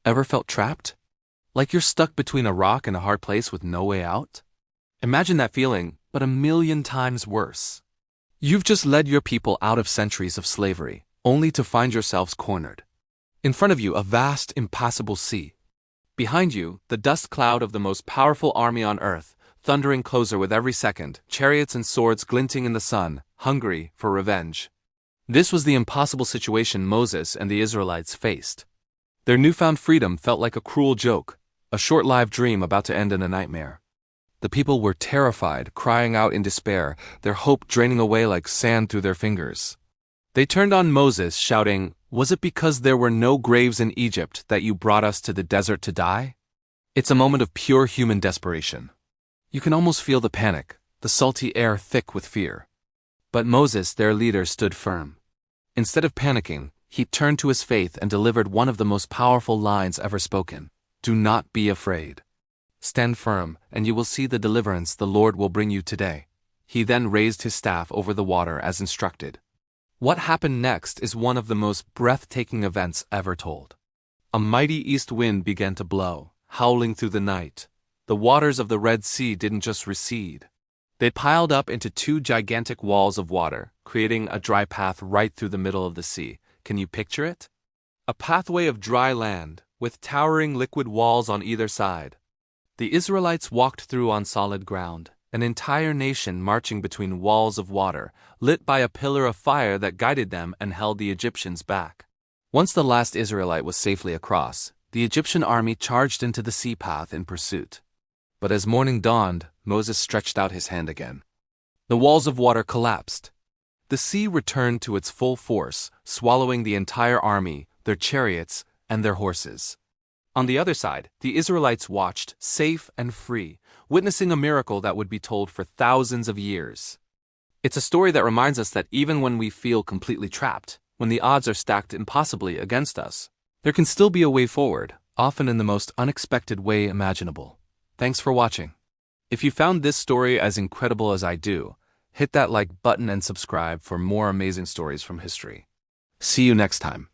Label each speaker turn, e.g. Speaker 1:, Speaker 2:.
Speaker 1: Ever felt trapped? Like you're stuck between a rock and a hard place with no way out? Imagine that feeling, but a million times worse. You've just led your people out of centuries of slavery, only to find yourselves cornered. In front of you, a vast, impassable sea. Behind you, the dust cloud of the most powerful army on earth, thundering closer with every second, chariots and swords glinting in the sun, hungry for revenge. This was the impossible situation Moses and the Israelites faced. Their newfound freedom felt like a cruel joke, a short-lived dream about to end in a nightmare. The people were terrified, crying out in despair, their hope draining away like sand through their fingers. They turned on Moses, shouting, "Was it because there were no graves in Egypt that you brought us to the desert to die?" It's a moment of pure human desperation. You can almost feel the panic, the salty air thick with fear. But Moses, their leader, stood firm. Instead of panicking, he turned to his faith and delivered one of the most powerful lines ever spoken. Do not be afraid. Stand firm, and you will see the deliverance the Lord will bring you today. He then raised his staff over the water as instructed. What happened next is one of the most breathtaking events ever told. A mighty east wind began to blow, howling through the night. The waters of the Red Sea didn't just recede. They piled up into two gigantic walls of water, creating a dry path right through the middle of the sea. Can you picture it? A pathway of dry land, with towering liquid walls on either side. The Israelites walked through on solid ground, an entire nation marching between walls of water, lit by a pillar of fire that guided them and held the Egyptians back. Once the last Israelite was safely across, the Egyptian army charged into the sea path in pursuit. But as morning dawned, Moses stretched out his hand again. The walls of water collapsed. The sea returned to its full force, swallowing the entire army, their chariots, and their horses. On the other side, the Israelites watched, safe and free, witnessing a miracle that would be told for thousands of years. It's a story that reminds us that even when we feel completely trapped, when the odds are stacked impossibly against us, there can still be a way forward, often in the most unexpected way imaginable. Thanks for watching. If you found this story as incredible as I do, hit that like button and subscribe for more amazing stories from history. See you next time.